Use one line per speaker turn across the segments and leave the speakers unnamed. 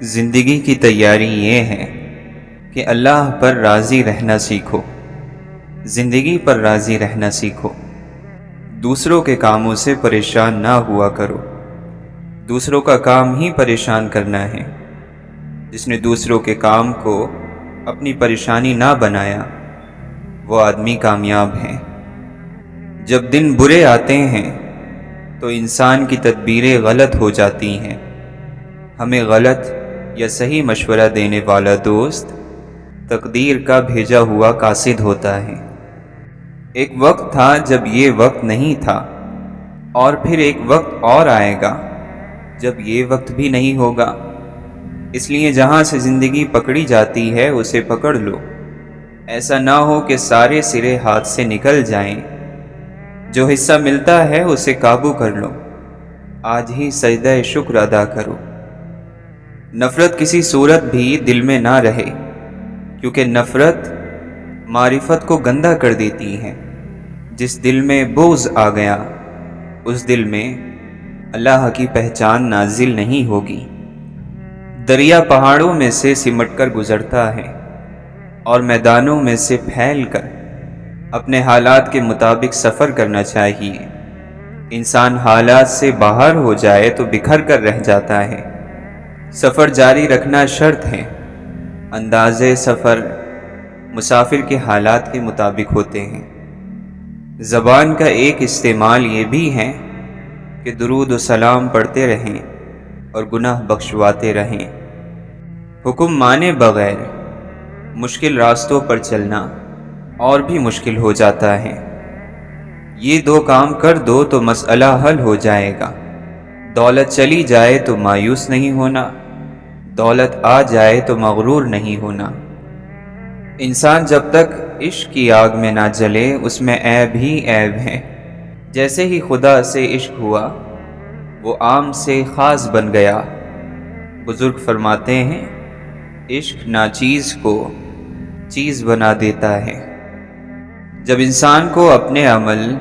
زندگی کی تیاری یہ ہے کہ اللہ پر راضی رہنا سیکھو، زندگی پر راضی رہنا سیکھو۔ دوسروں کے کاموں سے پریشان نہ ہوا کرو، دوسروں کا کام ہی پریشان کرنا ہے۔ جس نے دوسروں کے کام کو اپنی پریشانی نہ بنایا وہ آدمی کامیاب ہے۔ جب دن برے آتے ہیں تو انسان کی تدبیریں غلط ہو جاتی ہیں۔ ہمیں غلط یا صحیح مشورہ دینے والا دوست تقدیر کا بھیجا ہوا قاصد ہوتا ہے۔ ایک وقت تھا جب یہ وقت نہیں تھا، اور پھر ایک وقت اور آئے گا جب یہ وقت بھی نہیں ہوگا۔ اس لیے جہاں سے زندگی پکڑی جاتی ہے اسے پکڑ لو، ایسا نہ ہو کہ سارے سرے ہاتھ سے نکل جائیں۔ جو حصہ ملتا ہے اسے قابو کر لو، آج ہی سجدہ شکر ادا کرو۔ نفرت کسی صورت بھی دل میں نہ رہے، کیونکہ نفرت معرفت کو گندا کر دیتی ہے۔ جس دل میں بغض آ گیا اس دل میں اللہ کی پہچان نازل نہیں ہوگی۔ دریا پہاڑوں میں سے سمٹ کر گزرتا ہے اور میدانوں میں سے پھیل کر اپنے حالات کے مطابق سفر کرنا چاہیے۔ انسان حالات سے باہر ہو جائے تو بکھر کر رہ جاتا ہے۔ سفر جاری رکھنا شرط ہے۔ اندازے سفر مسافر کے حالات کے مطابق ہوتے ہیں۔ زبان کا ایک استعمال یہ بھی ہے کہ درود و سلام پڑھتے رہیں اور گناہ بخشواتے رہیں۔ حکم مانے بغیر مشکل راستوں پر چلنا اور بھی مشکل ہو جاتا ہے۔ یہ دو کام کر دو تو مسئلہ حل ہو جائے گا۔ دولت چلی جائے تو مایوس نہیں ہونا، دولت آ جائے تو مغرور نہیں ہونا۔ انسان جب تک عشق کی آگ میں نہ جلے اس میں عیب ہی عیب ہے۔ جیسے ہی خدا سے عشق ہوا وہ عام سے خاص بن گیا۔ بزرگ فرماتے ہیں عشق ناچیز کو چیز بنا دیتا ہے۔ جب انسان کو اپنے عمل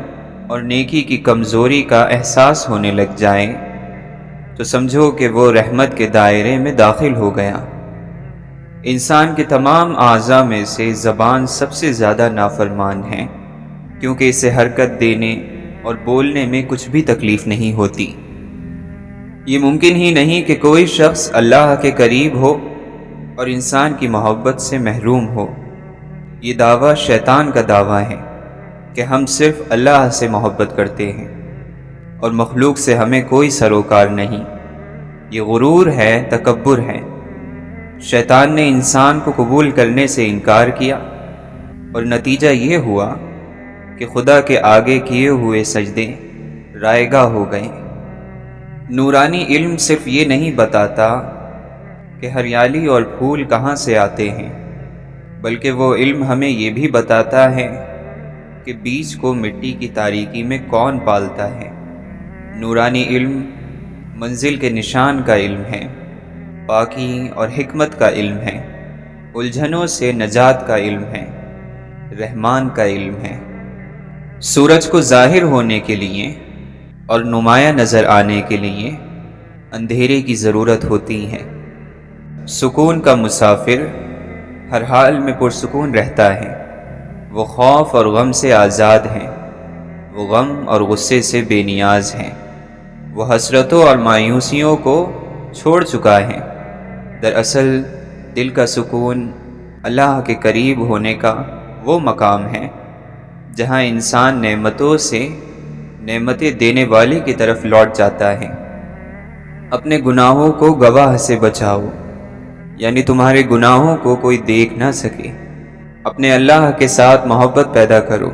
اور نیکی کی کمزوری کا احساس ہونے لگ جائے تو سمجھو کہ وہ رحمت کے دائرے میں داخل ہو گیا۔ انسان کے تمام اعضاء میں سے زبان سب سے زیادہ نافرمان ہے، کیونکہ اسے حرکت دینے اور بولنے میں کچھ بھی تکلیف نہیں ہوتی۔ یہ ممکن ہی نہیں کہ کوئی شخص اللہ کے قریب ہو اور انسان کی محبت سے محروم ہو۔ یہ دعویٰ شیطان کا دعویٰ ہے کہ ہم صرف اللہ سے محبت کرتے ہیں اور مخلوق سے ہمیں کوئی سروکار نہیں۔ یہ غرور ہے، تکبر ہے۔ شیطان نے انسان کو قبول کرنے سے انکار کیا اور نتیجہ یہ ہوا کہ خدا کے آگے کیے ہوئے سجدے رائگاں ہو گئے۔ نورانی علم صرف یہ نہیں بتاتا کہ ہریالی اور پھول کہاں سے آتے ہیں، بلکہ وہ علم ہمیں یہ بھی بتاتا ہے کہ بیج کو مٹی کی تاریکی میں کون پالتا ہے۔ نورانی علم منزل کے نشان کا علم ہے، پاکی اور حکمت کا علم ہے، الجھنوں سے نجات کا علم ہے، رحمان کا علم ہے۔ سورج کو ظاہر ہونے کے لیے اور نمایاں نظر آنے کے لیے اندھیرے کی ضرورت ہوتی ہے۔ سکون کا مسافر ہر حال میں پرسکون رہتا ہے۔ وہ خوف اور غم سے آزاد ہیں، وہ غم اور غصے سے بے نیاز ہیں، وہ حسرتوں اور مایوسیوں کو چھوڑ چکا ہے۔ دراصل دل کا سکون اللہ کے قریب ہونے کا وہ مقام ہے جہاں انسان نعمتوں سے نعمتیں دینے والے کی طرف لوٹ جاتا ہے۔ اپنے گناہوں کو گواہ سے بچاؤ، یعنی تمہارے گناہوں کو کوئی دیکھ نہ سکے۔ اپنے اللہ کے ساتھ محبت پیدا کرو۔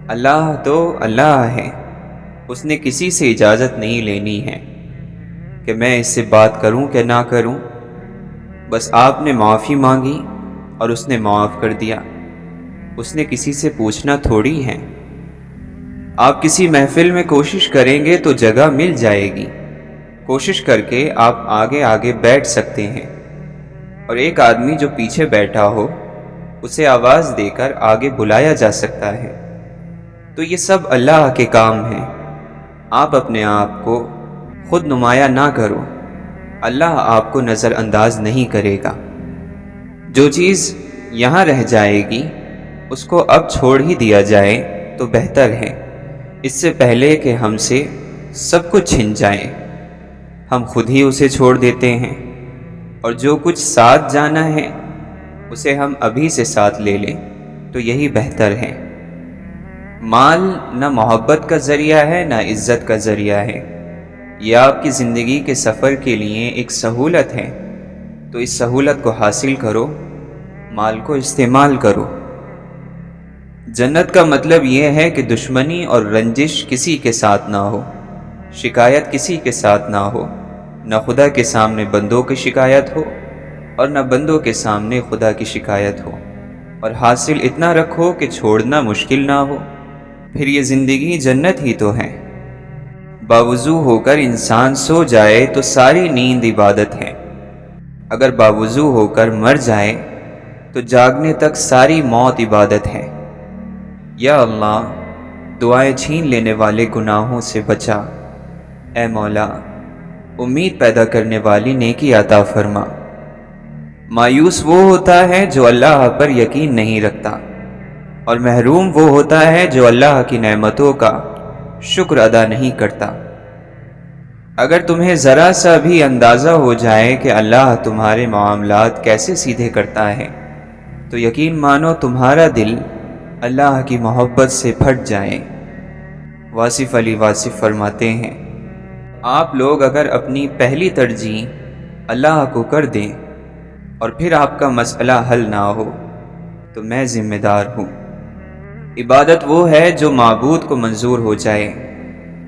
اللہ تو اللہ ہے، اس نے کسی سے اجازت نہیں لینی ہے کہ میں اس سے بات کروں کہ نہ کروں۔ بس آپ نے معافی مانگی اور اس نے معاف کر دیا۔ اس نے کسی سے پوچھنا تھوڑی ہے۔ آپ کسی محفل میں کوشش کریں گے تو جگہ مل جائے گی۔ کوشش کر کے آپ آگے آگے بیٹھ سکتے ہیں، اور ایک آدمی جو پیچھے بیٹھا ہو اسے آواز دے کر آگے بلایا جا سکتا ہے۔ تو یہ سب اللہ کے کام ہیں۔ آپ اپنے آپ کو خود نمایاں نہ کرو، اللہ آپ کو نظر انداز نہیں کرے گا۔ جو چیز یہاں رہ جائے گی اس کو اب چھوڑ ہی دیا جائے تو بہتر ہے، اس سے پہلے کہ ہم سے سب کچھ چھن جائے۔ ہم خود ہی اسے چھوڑ دیتے ہیں، اور جو کچھ ساتھ جانا ہے اسے ہم ابھی سے ساتھ لے لیں تو یہی بہتر ہے۔ مال نہ محبت کا ذریعہ ہے نہ عزت کا ذریعہ ہے، یہ آپ کی زندگی کے سفر کے لیے ایک سہولت ہے، تو اس سہولت کو حاصل کرو، مال کو استعمال کرو۔ جنت کا مطلب یہ ہے کہ دشمنی اور رنجش کسی کے ساتھ نہ ہو، شکایت کسی کے ساتھ نہ ہو، نہ خدا کے سامنے بندوں کی شکایت ہو اور نہ بندوں کے سامنے خدا کی شکایت ہو، اور حاصل اتنا رکھو کہ چھوڑنا مشکل نہ ہو، پھر یہ زندگی جنت ہی تو ہے۔ باوضو ہو کر انسان سو جائے تو ساری نیند عبادت ہے، اگر باوضو ہو کر مر جائے تو جاگنے تک ساری موت عبادت ہے۔ یا اللہ، دعائیں چھین لینے والے گناہوں سے بچا، اے مولا امید پیدا کرنے والی نیکی عطا فرما۔ مایوس وہ ہوتا ہے جو اللہ پر یقین نہیں رکھتا، اور محروم وہ ہوتا ہے جو اللہ کی نعمتوں کا شکر ادا نہیں کرتا۔ اگر تمہیں ذرا سا بھی اندازہ ہو جائے کہ اللہ تمہارے معاملات کیسے سیدھے کرتا ہے تو یقین مانو تمہارا دل اللہ کی محبت سے پھٹ جائے۔ واصف علی واصف فرماتے ہیں، آپ لوگ اگر اپنی پہلی ترجیح اللہ کو کر دیں اور پھر آپ کا مسئلہ حل نہ ہو تو میں ذمہ دار ہوں۔ عبادت وہ ہے جو معبود کو منظور ہو جائے،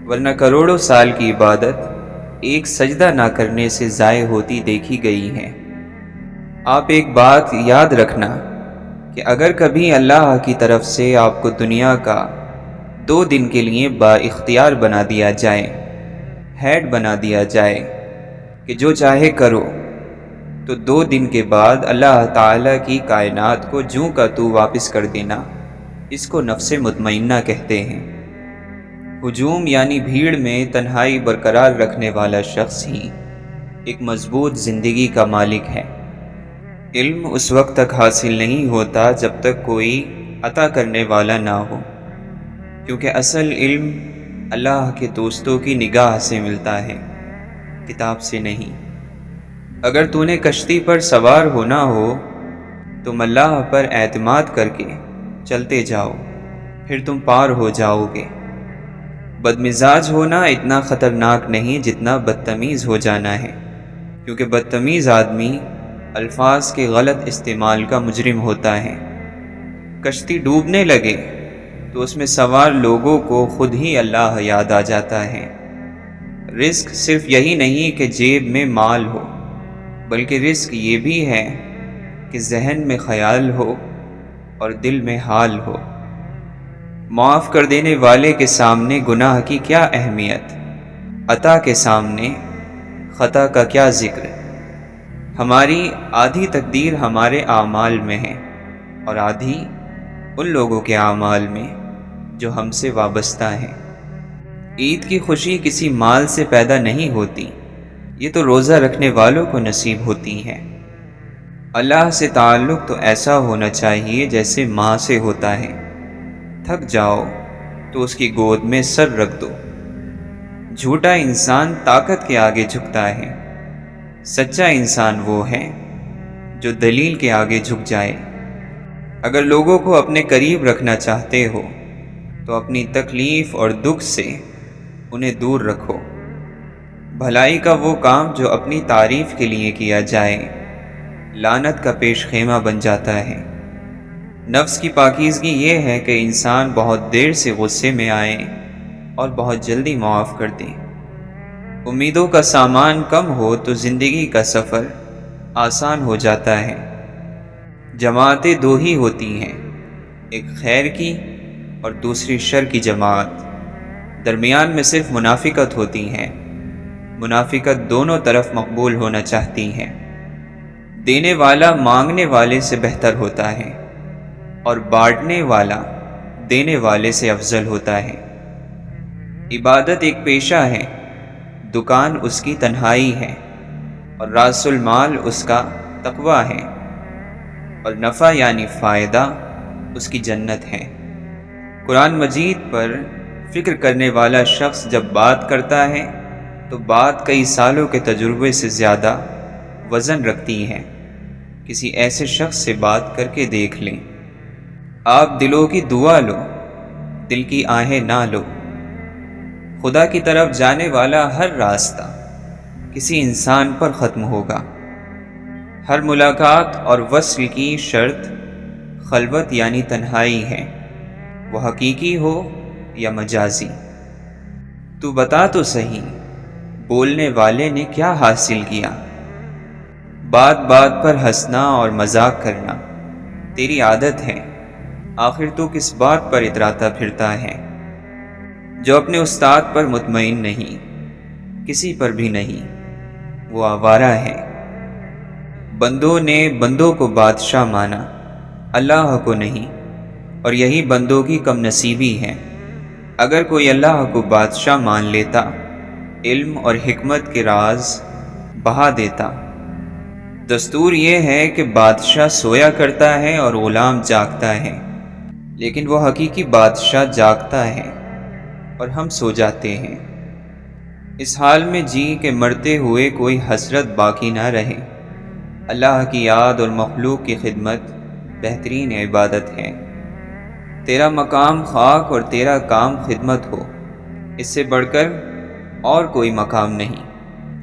ورنہ کروڑوں سال کی عبادت ایک سجدہ نہ کرنے سے ضائع ہوتی دیکھی گئی ہے۔ آپ ایک بات یاد رکھنا کہ اگر کبھی اللہ کی طرف سے آپ کو دنیا کا 2 دن کے لیے با اختیار بنا دیا جائے، ہیڈ بنا دیا جائے کہ جو چاہے کرو، تو 2 دن کے بعد اللہ تعالیٰ کی کائنات کو جوں کا تو واپس کر دینا، اس کو نفس مطمئنہ کہتے ہیں۔ ہجوم یعنی بھیڑ میں تنہائی برقرار رکھنے والا شخص ہی ایک مضبوط زندگی کا مالک ہے۔ علم اس وقت تک حاصل نہیں ہوتا جب تک کوئی عطا کرنے والا نہ ہو، کیونکہ اصل علم اللہ کے دوستوں کی نگاہ سے ملتا ہے، کتاب سے نہیں۔ اگر تو نے کشتی پر سوار ہونا ہو تم اللہ پر اعتماد کر کے چلتے جاؤ، پھر تم پار ہو جاؤ گے۔ بدمزاج ہونا اتنا خطرناک نہیں جتنا بدتمیز ہو جانا ہے، کیونکہ بدتمیز آدمی الفاظ کے غلط استعمال کا مجرم ہوتا ہے۔ کشتی ڈوبنے لگے تو اس میں سوار لوگوں کو خود ہی اللہ یاد آ جاتا ہے۔ رزق صرف یہی نہیں کہ جیب میں مال ہو، بلکہ رزق یہ بھی ہے کہ ذہن میں خیال ہو اور دل میں حال ہو۔ معاف کر دینے والے کے سامنے گناہ کی کیا اہمیت، عطا کے سامنے خطا کا کیا ذکر۔ ہماری آدھی تقدیر ہمارے اعمال میں ہے اور آدھی ان لوگوں کے اعمال میں جو ہم سے وابستہ ہیں۔ عید کی خوشی کسی مال سے پیدا نہیں ہوتی، یہ تو روزہ رکھنے والوں کو نصیب ہوتی ہے۔ اللہ سے تعلق تو ایسا ہونا چاہیے جیسے ماں سے ہوتا ہے، تھک جاؤ تو اس کی گود میں سر رکھ دو۔ جھوٹا انسان طاقت کے آگے جھکتا ہے، سچا انسان وہ ہے جو دلیل کے آگے جھک جائے۔ اگر لوگوں کو اپنے قریب رکھنا چاہتے ہو تو اپنی تکلیف اور دکھ سے انہیں دور رکھو۔ بھلائی کا وہ کام جو اپنی تعریف کے لیے کیا جائے لعنت کا پیش خیمہ بن جاتا ہے۔ نفس کی پاکیزگی یہ ہے کہ انسان بہت دیر سے غصے میں آئے اور بہت جلدی معاف کر دے۔ امیدوں کا سامان کم ہو تو زندگی کا سفر آسان ہو جاتا ہے۔ جماعتیں 2 ہی ہوتی ہیں، ایک خیر کی اور دوسری شر کی جماعت۔ درمیان میں صرف منافقت ہوتی ہے۔ منافقت دونوں طرف مقبول ہونا چاہتی ہے۔ دینے والا مانگنے والے سے بہتر ہوتا ہے اور بانٹنے والا دینے والے سے افضل ہوتا ہے۔ عبادت ایک پیشہ ہے، دکان اس کی تنہائی ہے۔ اور راس المال اس کا تقوی ہے، اور نفع یعنی فائدہ اس کی جنت ہے۔ قرآن مجید پر فکر کرنے والا شخص جب بات کرتا ہے تو بات کئی سالوں کے تجربے سے زیادہ وزن رکھتی ہے۔ کسی ایسے شخص سے بات کر کے دیکھ لیں۔ آپ دلوں کی دعا لو، دل کی آہیں نہ لو۔ خدا کی طرف جانے والا ہر راستہ کسی انسان پر ختم ہوگا۔ ہر ملاقات اور وصل کی شرط خلوت یعنی تنہائی ہے، وہ حقیقی ہو یا مجازی۔ تو بتا تو صحیح، بولنے والے نے کیا حاصل کیا؟ بات بات پر ہنسنا اور مذاق کرنا تیری عادت ہے، آخر تو کس بات پر اتراتا پھرتا ہے؟ جو اپنے استاد پر مطمئن نہیں، کسی پر بھی نہیں، وہ آوارہ ہے۔ بندوں نے بندوں کو بادشاہ مانا، اللہ کو نہیں، اور یہی بندوں کی کم نصیبی ہے۔ اگر کوئی اللہ کو بادشاہ مان لیتا، علم اور حکمت کے راز بہا دیتا۔ دستور یہ ہے کہ بادشاہ سویا کرتا ہے اور غلام جاگتا ہے، لیکن وہ حقیقی بادشاہ جاگتا ہے اور ہم سو جاتے ہیں۔ اس حال میں جی کہ مرتے ہوئے کوئی حسرت باقی نہ رہے۔ اللہ کی یاد اور مخلوق کی خدمت بہترین عبادت ہے۔ تیرا مقام خاک اور تیرا کام خدمت ہو، اس سے بڑھ کر اور کوئی مقام نہیں،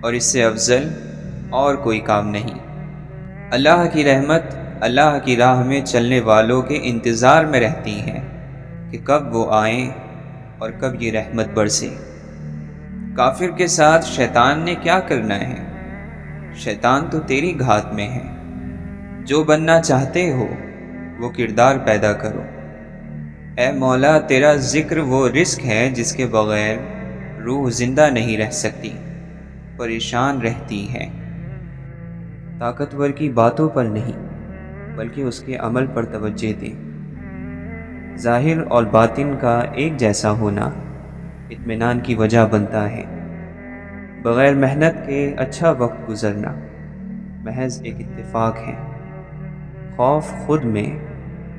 اور اس سے افضل اور کوئی کام نہیں۔ اللہ کی رحمت اللہ کی راہ میں چلنے والوں کے انتظار میں رہتی ہے کہ کب وہ آئیں اور کب یہ رحمت برسے۔ کافر کے ساتھ شیطان نے کیا کرنا ہے؟ شیطان تو تیری گھات میں ہے۔ جو بننا چاہتے ہو وہ کردار پیدا کرو۔ اے مولا، تیرا ذکر وہ رزق ہے جس کے بغیر روح زندہ نہیں رہ سکتی، پریشان رہتی ہے۔ طاقتور کی باتوں پر نہیں بلکہ اس کے عمل پر توجہ دیں۔ ظاہر اور باطن کا ایک جیسا ہونا اطمینان کی وجہ بنتا ہے۔ بغیر محنت کے اچھا وقت گزرنا محض ایک اتفاق ہے۔ خوف خود میں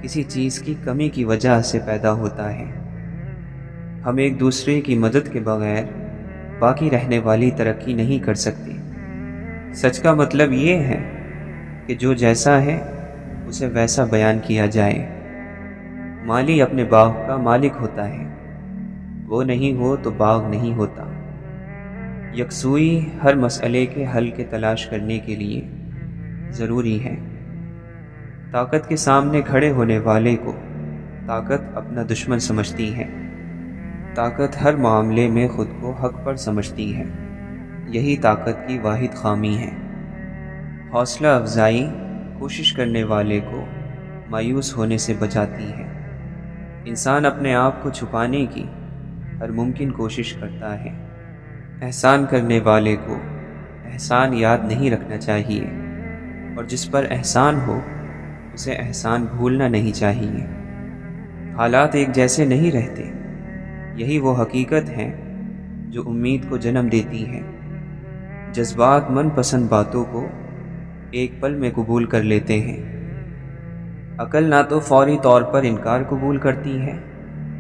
کسی چیز کی کمی کی وجہ سے پیدا ہوتا ہے۔ ہم ایک دوسرے کی مدد کے بغیر باقی رہنے والی ترقی نہیں کر سکتے۔ سچ کا مطلب یہ ہے کہ جو جیسا ہے اسے ویسا بیان کیا جائے۔ مالی اپنے باغ کا مالک ہوتا ہے، وہ نہیں ہو تو باغ نہیں ہوتا۔ یکسوئی ہر مسئلے کے حل کے تلاش کرنے کے لیے ضروری ہے۔ طاقت کے سامنے کھڑے ہونے والے کو طاقت اپنا دشمن سمجھتی ہے۔ طاقت ہر معاملے میں خود کو حق پر سمجھتی ہے، یہی طاقت کی واحد خامی ہے۔ حوصلہ افزائی کوشش کرنے والے کو مایوس ہونے سے بچاتی ہے۔ انسان اپنے آپ کو چھپانے کی ہر ممکن کوشش کرتا ہے۔ احسان کرنے والے کو احسان یاد نہیں رکھنا چاہیے، اور جس پر احسان ہو اسے احسان بھولنا نہیں چاہیے۔ حالات ایک جیسے نہیں رہتے، یہی وہ حقیقت ہے جو امید کو جنم دیتی ہے۔ جذبات من پسند باتوں کو ایک پل میں قبول کر لیتے ہیں۔ عقل نہ تو فوری طور پر انکار قبول کرتی ہے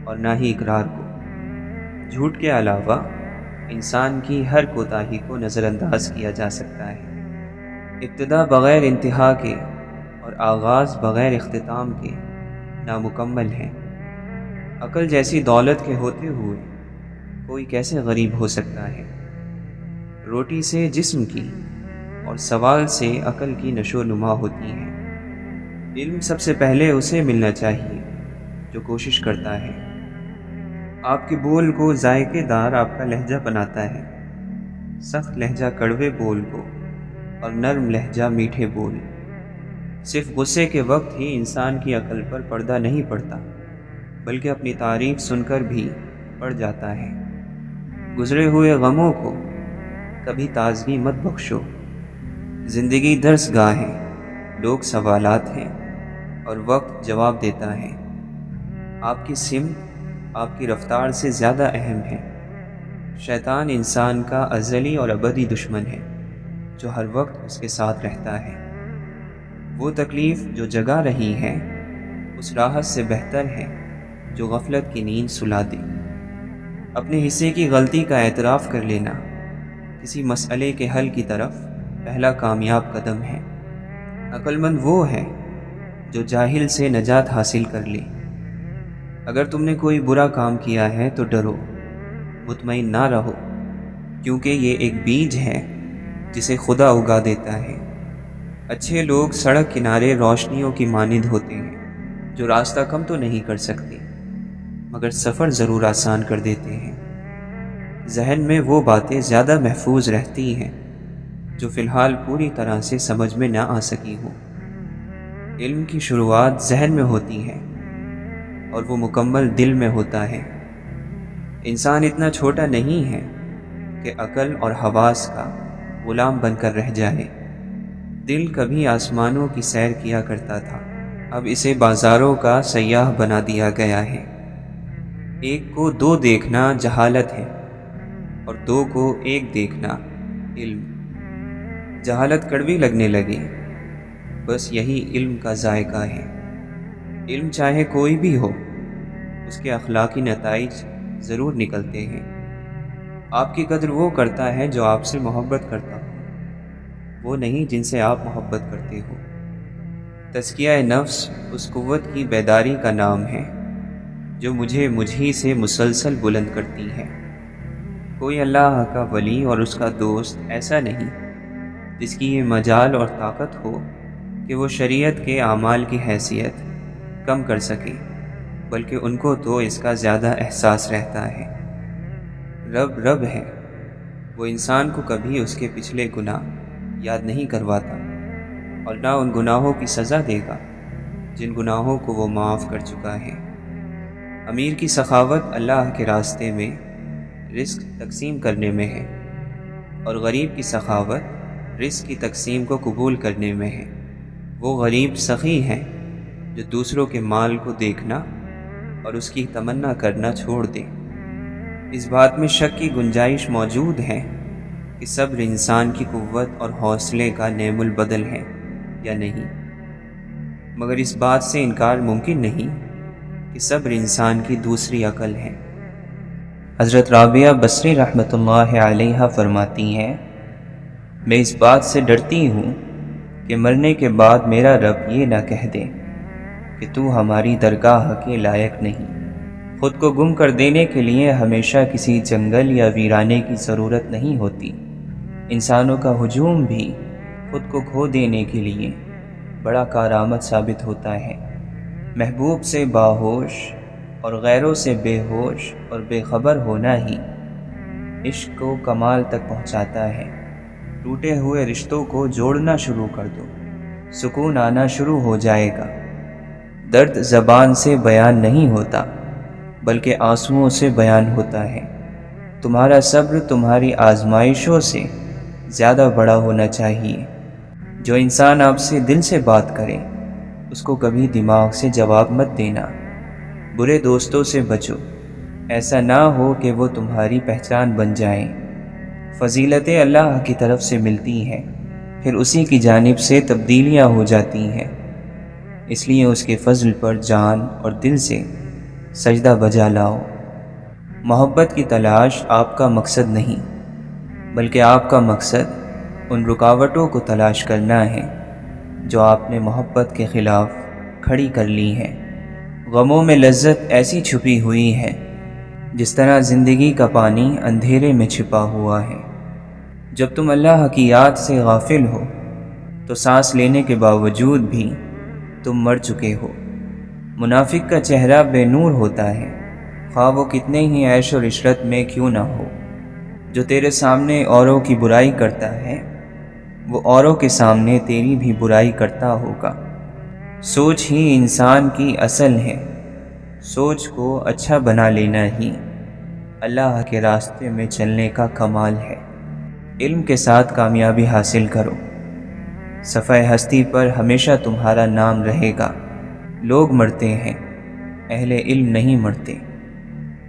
اور نہ ہی اقرار کو۔ جھوٹ کے علاوہ انسان کی ہر کوتاہی کو نظر انداز کیا جا سکتا ہے۔ ابتدا بغیر انتہا کے اور آغاز بغیر اختتام کے نامکمل ہے۔ عقل جیسی دولت کے ہوتے ہوئے کوئی کیسے غریب ہو سکتا ہے؟ روٹی سے جسم کی اور سوال سے عقل کی نشو و نما ہوتی ہے۔ علم سب سے پہلے اسے ملنا چاہیے جو کوشش کرتا ہے۔ آپ کے بول کو ذائقے دار آپ کا لہجہ بناتا ہے۔ سخت لہجہ کڑوے بول کو اور نرم لہجہ میٹھے بول۔ صرف غصے کے وقت ہی انسان کی عقل پر پردہ نہیں پڑتا، بلکہ اپنی تعریف سن کر بھی پڑ جاتا ہے۔ گزرے ہوئے غموں کو کبھی تازگی مت بخشو۔ زندگی درس گاہ ہے، لوگ سوالات ہیں اور وقت جواب دیتا ہے۔ آپ کی سمت آپ کی رفتار سے زیادہ اہم ہے۔ شیطان انسان کا ازلی اور ابدی دشمن ہے۔ جو ہر وقت اس کے ساتھ رہتا ہے۔ وہ تکلیف جو جگا رہی ہے اس راحت سے بہتر ہے جو غفلت کی نیند سلا دے۔ اپنے حصے کی غلطی کا اعتراف کر لینا کسی مسئلے کے حل کی طرف پہلا کامیاب قدم ہے۔ عقل مند وہ ہے جو جاہل سے نجات حاصل کر لے۔ اگر تم نے کوئی برا کام کیا ہے تو ڈرو، مطمئن نہ رہو، کیونکہ یہ ایک بیج ہے جسے خدا اگا دیتا ہے۔ اچھے لوگ سڑک کنارے روشنیوں کی مانند ہوتے ہیں جو راستہ کم تو نہیں کر سکتے مگر سفر ضرور آسان کر دیتے ہیں۔ ذہن میں وہ باتیں زیادہ محفوظ رہتی ہیں جو فی الحال پوری طرح سے سمجھ میں نہ آ سکی ہوں۔ علم کی شروعات ذہن میں ہوتی ہے اور وہ مکمل دل میں ہوتا ہے۔ انسان اتنا چھوٹا نہیں ہے کہ عقل اور حواس کا غلام بن کر رہ جائے۔ دل کبھی آسمانوں کی سیر کیا کرتا تھا، اب اسے بازاروں کا سیاح بنا دیا گیا ہے۔ ایک کو دو دیکھنا جہالت ہے اور دو کو ایک دیکھنا علم۔ جہالت کڑوی لگنے لگے، بس یہی علم کا ذائقہ ہے۔ علم چاہے کوئی بھی ہو، اس کے اخلاقی نتائج ضرور نکلتے ہیں۔ آپ کی قدر وہ کرتا ہے جو آپ سے محبت کرتا ہو، وہ نہیں جن سے آپ محبت کرتے ہو۔ تزکیہ نفس اس قوت کی بیداری کا نام ہے جو مجھے سے مسلسل بلند کرتی ہے۔ کوئی اللہ کا ولی اور اس کا دوست ایسا نہیں جس کی یہ مجال اور طاقت ہو کہ وہ شریعت کے اعمال کی حیثیت کم کر سکے، بلکہ ان کو تو اس کا زیادہ احساس رہتا ہے۔ رب ہے، وہ انسان کو کبھی اس کے پچھلے گناہ یاد نہیں کرواتا اور نہ ان گناہوں کی سزا دے گا جن گناہوں کو وہ معاف کر چکا ہے۔ امیر کی سخاوت اللہ کے راستے میں رزق تقسیم کرنے میں ہے اور غریب کی سخاوت رزق کی تقسیم کو قبول کرنے میں ہے۔ وہ غریب سخی ہے جو دوسروں کے مال کو دیکھنا اور اس کی تمنا کرنا چھوڑ دے۔ اس بات میں شک کی گنجائش موجود ہے کہ صبر انسان کی قوت اور حوصلے کا نعم البدل ہے یا نہیں، مگر اس بات سے انکار ممکن نہیں کہ صبر انسان کی دوسری عقل ہے۔ حضرت رابعہ بصری رحمۃ اللہ علیہا فرماتی ہیں، میں اس بات سے ڈرتی ہوں کہ مرنے کے بعد میرا رب یہ نہ کہہ دے کہ تو ہماری درگاہ کے لائق نہیں۔ خود کو گم کر دینے کے لیے ہمیشہ کسی جنگل یا ویرانے کی ضرورت نہیں ہوتی۔ انسانوں کا ہجوم بھی خود کو کھو دینے کے لیے بڑا کارآمد ثابت ہوتا ہے۔ محبوب سے باہوش اور غیروں سے بے ہوش اور بے خبر ہونا ہی عشق کو کمال تک پہنچاتا ہے۔ ٹوٹے ہوئے رشتوں کو جوڑنا شروع کر دو، سکون آنا شروع ہو جائے گا۔ درد زبان سے بیان نہیں ہوتا بلکہ آنسوؤں سے بیان ہوتا ہے۔ تمہارا صبر تمہاری آزمائشوں سے زیادہ بڑا ہونا چاہیے۔ جو انسان آپ سے دل سے بات کرے اس کو کبھی دماغ سے جواب مت دینا۔ برے دوستوں سے بچو، ایسا نہ ہو کہ وہ تمہاری پہچان بن جائیں۔ فضیلتیں اللہ کی طرف سے ملتی ہیں، پھر اسی کی جانب سے تبدیلیاں ہو جاتی ہیں، اس لیے اس کے فضل پر جان اور دل سے سجدہ بجا لاؤ۔ محبت کی تلاش آپ کا مقصد نہیں بلکہ آپ کا مقصد ان رکاوٹوں کو تلاش کرنا ہے جو آپ نے محبت کے خلاف کھڑی کر لی ہیں۔ غموں میں لذت ایسی چھپی ہوئی ہے جس طرح زندگی کا پانی اندھیرے میں چھپا ہوا ہے۔ جب تم اللہ کی یاد سے غافل ہو تو سانس لینے کے باوجود بھی تم مر چکے ہو۔ منافق کا چہرہ بے نور ہوتا ہے، خواہ وہ کتنے ہی عیش و عشرت میں کیوں نہ ہو۔ جو تیرے سامنے اوروں کی برائی کرتا ہے وہ اوروں کے سامنے تیری بھی برائی کرتا ہوگا۔ سوچ ہی انسان کی اصل ہے، سوچ کو اچھا بنا لینا ہی اللہ کے راستے میں چلنے کا کمال ہے۔ علم کے ساتھ کامیابی حاصل کرو، صفحہ ہستی پر ہمیشہ تمہارا نام رہے گا۔ لوگ مرتے ہیں، اہل علم نہیں مرتے۔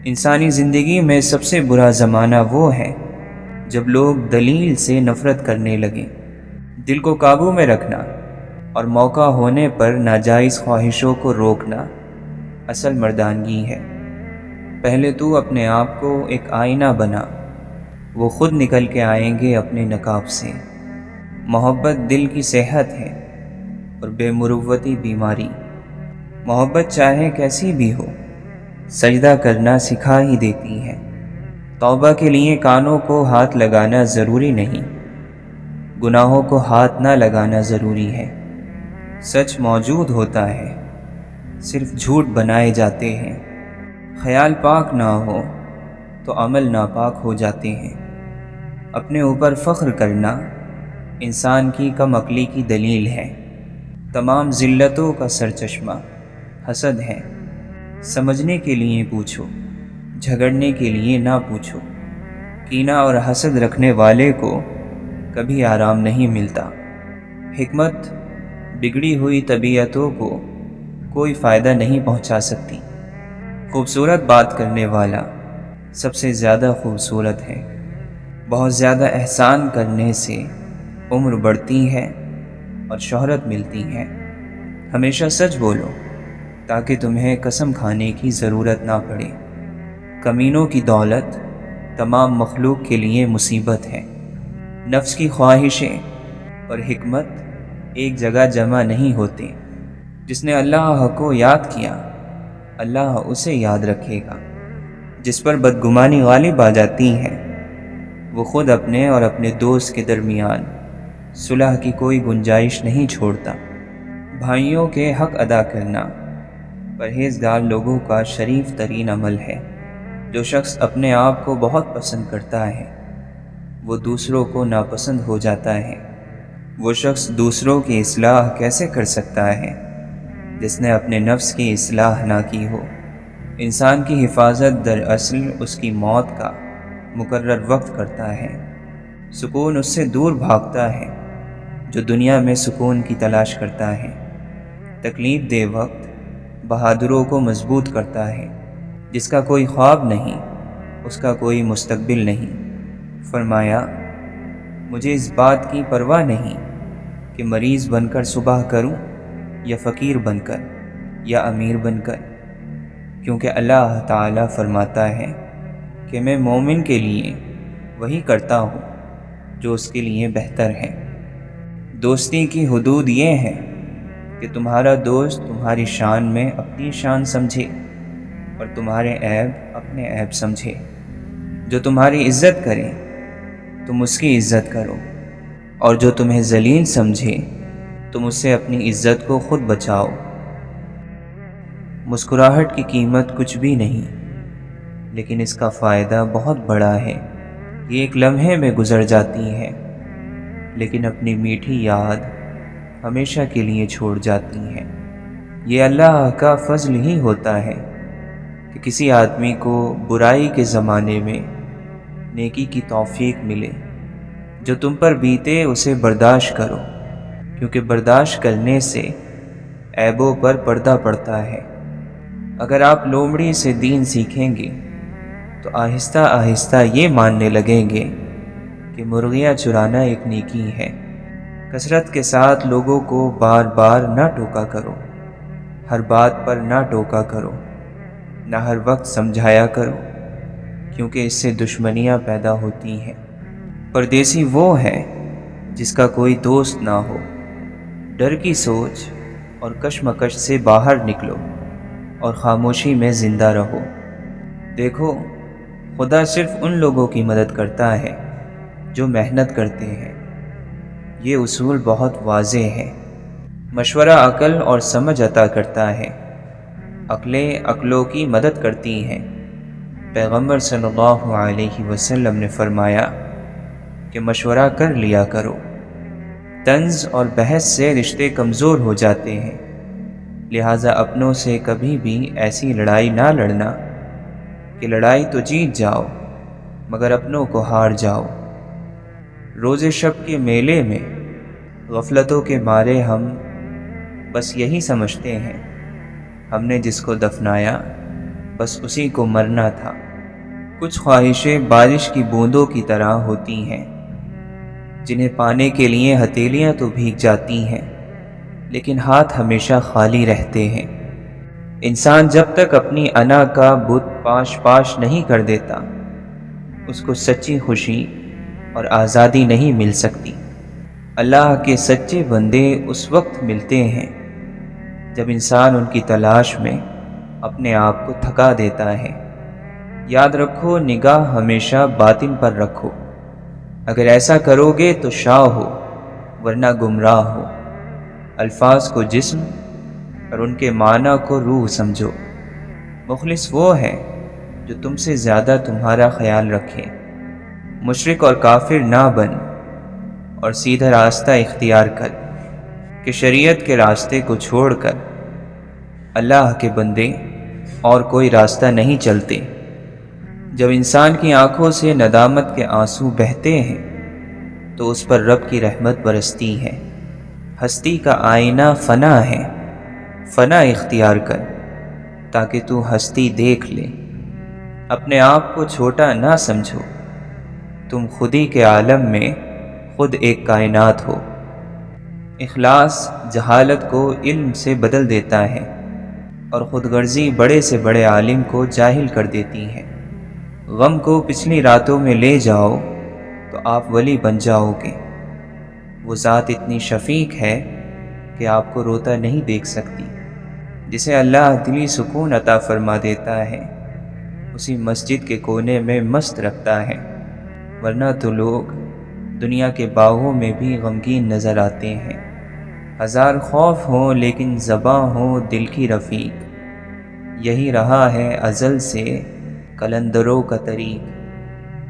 انسانی زندگی میں سب سے برا زمانہ وہ ہے جب لوگ دلیل سے نفرت کرنے لگیں۔ دل کو قابو میں رکھنا اور موقع ہونے پر ناجائز خواہشوں کو روکنا اصل مردانگی ہے۔ پہلے تو اپنے آپ کو ایک آئینہ بنا، وہ خود نکل کے آئیں گے اپنے نقاب سے۔ محبت دل کی صحت ہے اور بے مروتی بیماری۔ محبت چاہے کیسی بھی ہو، سجدہ کرنا سکھا ہی دیتی ہے۔ توبہ کے لیے کانوں کو ہاتھ لگانا ضروری نہیں، گناہوں کو ہاتھ نہ لگانا ضروری ہے۔ سچ موجود ہوتا ہے، صرف جھوٹ بنائے جاتے ہیں۔ خیال پاک نہ ہو تو عمل ناپاک ہو جاتے ہیں۔ اپنے اوپر فخر کرنا انسان کی کم عقلی کی دلیل ہے۔ تمام ذلتوں کا سرچشمہ حسد ہے۔ سمجھنے کے لیے پوچھو، جھگڑنے کے لیے نہ پوچھو۔ کینہ اور حسد رکھنے والے کو کبھی آرام نہیں ملتا۔ حکمت بگڑی ہوئی طبیعتوں کو کوئی فائدہ نہیں پہنچا سکتی۔ خوبصورت بات کرنے والا سب سے زیادہ خوبصورت ہے۔ بہت زیادہ احسان کرنے سے عمر بڑھتی ہے اور شہرت ملتی ہے۔ ہمیشہ سچ بولو تاکہ تمہیں قسم کھانے کی ضرورت نہ پڑے۔ کمینوں کی دولت تمام مخلوق کے لیے مصیبت ہے۔ نفس کی خواہشیں اور حکمت ایک جگہ جمع نہیں ہوتے۔ جس نے اللہ کو یاد کیا، اللہ اسے یاد رکھے گا۔ جس پر بدگمانی غالب آ جاتی ہے، وہ خود اپنے اور اپنے دوست کے درمیان صلح کی کوئی گنجائش نہیں چھوڑتا۔ بھائیوں کے حق ادا کرنا پرہیزگار لوگوں کا شریف ترین عمل ہے۔ جو شخص اپنے آپ کو بہت پسند کرتا ہے، وہ دوسروں کو ناپسند ہو جاتا ہے۔ وہ شخص دوسروں کی اصلاح کیسے کر سکتا ہے جس نے اپنے نفس کی اصلاح نہ کی ہو؟ انسان کی حفاظت دراصل اس کی موت کا مقرر وقت کرتا ہے۔ سکون اس سے دور بھاگتا ہے جو دنیا میں سکون کی تلاش کرتا ہے۔ تکلیف دہ وقت بہادروں کو مضبوط کرتا ہے۔ جس کا کوئی خواب نہیں، اس کا کوئی مستقبل نہیں۔ فرمایا، مجھے اس بات کی پرواہ نہیں کہ مریض بن کر صبح کروں یا فقیر بن کر یا امیر بن کر، کیونکہ اللہ تعالیٰ فرماتا ہے کہ میں مومن کے لیے وہی کرتا ہوں جو اس کے لیے بہتر ہے۔ دوستی کی حدود یہ ہے کہ تمہارا دوست تمہاری شان میں اپنی شان سمجھے اور تمہارے عیب اپنے عیب سمجھے۔ جو تمہاری عزت کرے تم اس کی عزت کرو، اور جو تمہیں ذلیل سمجھے تم اس سے اپنی عزت کو خود بچاؤ۔ مسکراہٹ کی قیمت کچھ بھی نہیں، لیکن اس کا فائدہ بہت بڑا ہے۔ یہ ایک لمحے میں گزر جاتی ہے، لیکن اپنی میٹھی یاد ہمیشہ کے لیے چھوڑ جاتی ہے۔ یہ اللہ کا فضل ہی ہوتا ہے کہ کسی آدمی کو برائی کے زمانے میں نیکی کی توفیق ملے۔ جو تم پر بیتے اسے برداشت کرو، کیونکہ برداشت کرنے سے عیبوں پر پردہ پڑتا ہے۔ اگر آپ لومڑی سے دین سیکھیں گے تو آہستہ آہستہ یہ ماننے لگیں گے کہ مرغیاں چرانا ایک نیکی ہے۔ کثرت کے ساتھ لوگوں کو بار بار نہ ٹوکا کرو، ہر بات پر نہ ٹوکا کرو، نہ ہر وقت سمجھایا کرو، کیونکہ اس سے دشمنیاں پیدا ہوتی ہیں۔ پردیسی وہ ہے جس کا کوئی دوست نہ ہو۔ ڈر کی سوچ اور کشمکش سے باہر نکلو اور خاموشی میں زندہ رہو۔ دیکھو، خدا صرف ان لوگوں کی مدد کرتا ہے جو محنت کرتے ہیں۔ یہ اصول بہت واضح ہے۔ مشورہ عقل اور سمجھ عطا کرتا ہے، عقلیں عقلوں کی مدد کرتی ہیں۔ پیغمبر صلی اللہ علیہ وسلم نے فرمایا کہ مشورہ کر لیا کرو۔ طنز اور بحث سے رشتے کمزور ہو جاتے ہیں، لہٰذا اپنوں سے کبھی بھی ایسی لڑائی نہ لڑنا کہ لڑائی تو جیت جاؤ مگر اپنوں کو ہار جاؤ۔ روز شب کے میلے میں غفلتوں کے مارے ہم بس یہی سمجھتے ہیں ہم نے جس کو دفنایا بس اسی کو مرنا تھا۔ کچھ خواہشیں بارش کی بوندوں کی طرح ہوتی ہیں، جنہیں پانے کے لیے ہتھیلیاں تو بھیگ جاتی ہیں لیکن ہاتھ ہمیشہ خالی رہتے ہیں۔ انسان جب تک اپنی انا کا بت پاش نہیں کر دیتا اس کو سچی خوشی اور آزادی نہیں مل سکتی۔ اللہ کے سچے بندے اس وقت ملتے ہیں جب انسان ان کی تلاش میں اپنے آپ کو تھکا دیتا ہے۔ یاد رکھو، نگاہ ہمیشہ باطن پر رکھو۔ اگر ایسا کرو گے تو شاہ ہو ورنہ گمراہ ہو۔ الفاظ کو جسم اور ان کے معنی کو روح سمجھو۔ مخلص وہ ہے جو تم سے زیادہ تمہارا خیال رکھے۔ مشرک اور کافر نہ بن اور سیدھا راستہ اختیار کر کہ شریعت کے راستے کو چھوڑ کر اللہ کے بندے اور کوئی راستہ نہیں چلتے۔ جب انسان کی آنکھوں سے ندامت کے آنسو بہتے ہیں تو اس پر رب کی رحمت برستی ہے۔ ہستی کا آئینہ فنا ہے، فنا اختیار کر تاکہ تو ہستی دیکھ لے۔ اپنے آپ کو چھوٹا نہ سمجھو، تم خودی کے عالم میں خود ایک کائنات ہو۔ اخلاص جہالت کو علم سے بدل دیتا ہے اور خود غرضی بڑے سے بڑے عالم کو جاہل کر دیتی ہے۔ غم کو پچھلی راتوں میں لے جاؤ تو آپ ولی بن جاؤ گے۔ وہ ذات اتنی شفیق ہے کہ آپ کو روتا نہیں دیکھ سکتی۔ جسے اللہ دلی سکون عطا فرما دیتا ہے اسی مسجد کے کونے میں مست رکھتا ہے، ورنہ تو لوگ دنیا کے باغوں میں بھی غمگین نظر آتے ہیں۔ ہزار خوف ہوں لیکن زباں ہو دل کی رفیق، یہی رہا ہے ازل سے قلندروں کا طریق۔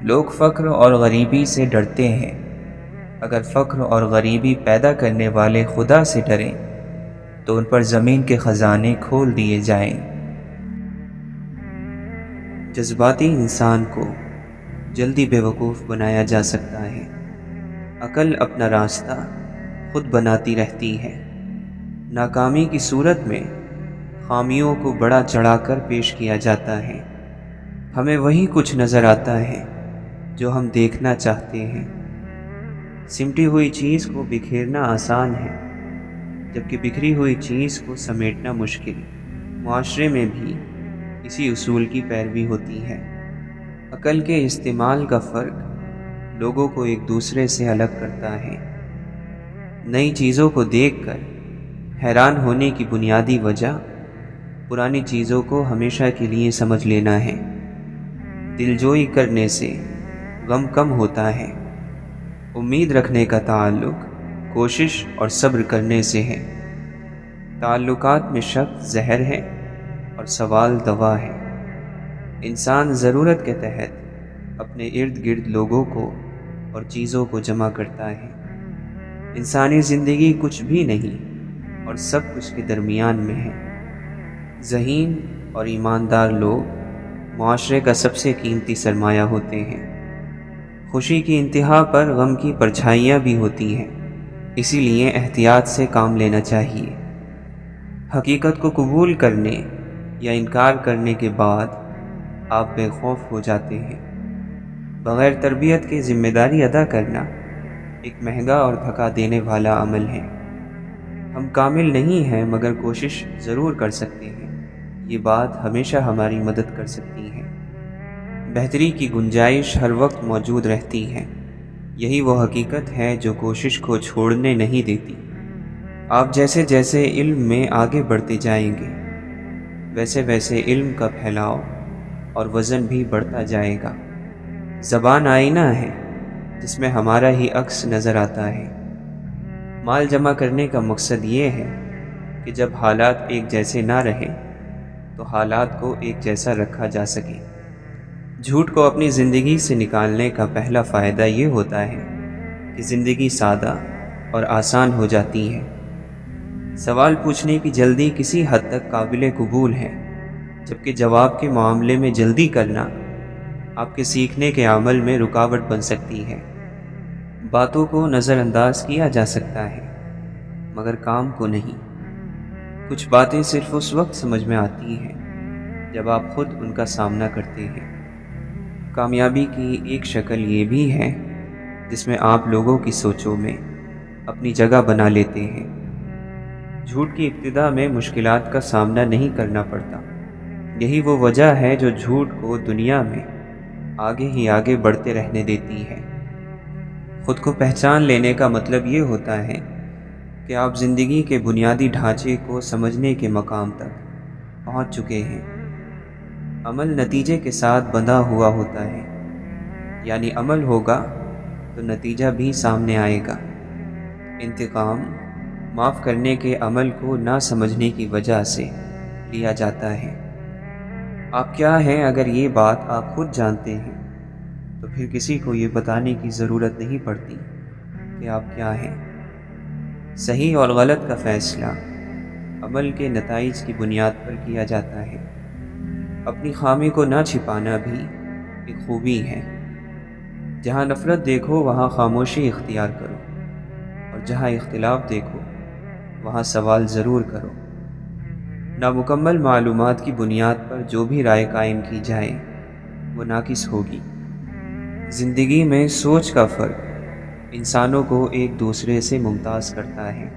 لوگ فقر اور غریبی سے ڈرتے ہیں، اگر فقر اور غریبی پیدا کرنے والے خدا سے ڈریں تو ان پر زمین کے خزانے کھول دیے جائیں۔ جذباتی انسان کو جلدی بیوقوف بنایا جا سکتا ہے۔ عقل اپنا راستہ خود بناتی رہتی ہے۔ ناکامی کی صورت میں خامیوں کو بڑا چڑھا کر پیش کیا جاتا ہے۔ ہمیں وہی کچھ نظر آتا ہے جو ہم دیکھنا چاہتے ہیں۔ سمٹی ہوئی چیز کو بکھیرنا آسان ہے جبکہ بکھری ہوئی چیز کو سمیٹنا مشکل۔ معاشرے میں بھی اسی اصول کی پیروی ہوتی ہے۔ عقل کے استعمال کا فرق لوگوں کو ایک دوسرے سے الگ کرتا ہے۔ نئی چیزوں کو دیکھ کر حیران ہونے کی بنیادی وجہ پرانی چیزوں کو ہمیشہ کے لیے سمجھ لینا ہے۔ دلجوئی کرنے سے غم کم ہوتا ہے۔ امید رکھنے کا تعلق کوشش اور صبر کرنے سے ہے۔ تعلقات میں شک زہر ہے اور سوال دوا ہے۔ انسان ضرورت کے تحت اپنے ارد گرد لوگوں کو اور چیزوں کو جمع کرتا ہے۔ انسانی زندگی کچھ بھی نہیں اور سب کچھ کے درمیان میں ہے۔ ذہین اور ایماندار لوگ معاشرے کا سب سے قیمتی سرمایہ ہوتے ہیں۔ خوشی کی انتہا پر غم کی پرچھائیاں بھی ہوتی ہیں، اسی لیے احتیاط سے کام لینا چاہیے۔ حقیقت کو قبول کرنے یا انکار کرنے کے بعد آپ بے خوف ہو جاتے ہیں۔ بغیر تربیت کے ذمہ داری ادا کرنا ایک مہنگا اور تھکا دینے والا عمل ہے۔ ہم کامل نہیں ہیں مگر کوشش ضرور کر سکتے ہیں۔ یہ بات ہمیشہ ہماری مدد کر سکتی ہے۔ بہتری کی گنجائش ہر وقت موجود رہتی ہے۔ یہی وہ حقیقت ہے جو کوشش کو چھوڑنے نہیں دیتی۔ آپ جیسے جیسے علم میں آگے بڑھتے جائیں گے ویسے ویسے علم کا پھیلاؤ اور وزن بھی بڑھتا جائے گا۔ زبان آئینہ ہے جس میں ہمارا ہی عکس نظر آتا ہے۔ مال جمع کرنے کا مقصد یہ ہے کہ جب حالات ایک جیسے نہ رہیں تو حالات کو ایک جیسا رکھا جا سکے۔ جھوٹ کو اپنی زندگی سے نکالنے کا پہلا فائدہ یہ ہوتا ہے کہ زندگی سادہ اور آسان ہو جاتی ہے۔ سوال پوچھنے کی جلدی کسی حد تک قابل قبول ہے، جبکہ جواب کے معاملے میں جلدی کرنا آپ کے سیکھنے کے عمل میں رکاوٹ بن سکتی ہے۔ باتوں کو نظر انداز کیا جا سکتا ہے مگر کام کو نہیں۔ کچھ باتیں صرف اس وقت سمجھ میں آتی ہیں جب آپ خود ان کا سامنا کرتے ہیں۔ کامیابی کی ایک شکل یہ بھی ہے جس میں آپ لوگوں کی سوچوں میں اپنی جگہ بنا لیتے ہیں۔ جھوٹ کی ابتدا میں مشکلات کا سامنا نہیں کرنا پڑتا۔ یہی وہ وجہ ہے جو جھوٹ کو دنیا میں آگے ہی آگے بڑھتے رہنے دیتی ہے۔ خود کو پہچان لینے کا مطلب یہ ہوتا ہے کہ آپ زندگی کے بنیادی ڈھانچے کو سمجھنے کے مقام تک پہنچ چکے ہیں۔ عمل نتیجے کے ساتھ بندھا ہوا ہوتا ہے، یعنی عمل ہوگا تو نتیجہ بھی سامنے آئے گا۔ انتقام معاف کرنے کے عمل کو نہ سمجھنے کی وجہ سے لیا جاتا ہے۔ آپ کیا ہیں اگر یہ بات آپ خود جانتے ہیں تو پھر کسی کو یہ بتانے کی ضرورت نہیں پڑتی کہ آپ کیا ہیں۔ صحیح اور غلط کا فیصلہ عمل کے نتائج کی بنیاد پر کیا جاتا ہے۔ اپنی خامی کو نہ چھپانا بھی ایک خوبی ہے۔ جہاں نفرت دیکھو وہاں خاموشی اختیار کرو، اور جہاں اختلاف دیکھو وہاں سوال ضرور کرو۔ نامکمل معلومات کی بنیاد پر جو بھی رائے قائم کی جائے وہ ناقص ہوگی۔ زندگی میں سوچ کا فرق انسانوں کو ایک دوسرے سے ممتاز کرتا ہے۔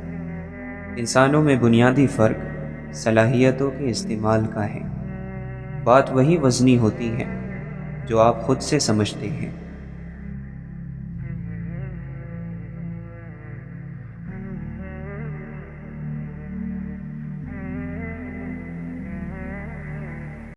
انسانوں میں بنیادی فرق صلاحیتوں کے استعمال کا ہے۔ بات وہی وزنی ہوتی ہے جو آپ خود سے سمجھتے ہیں۔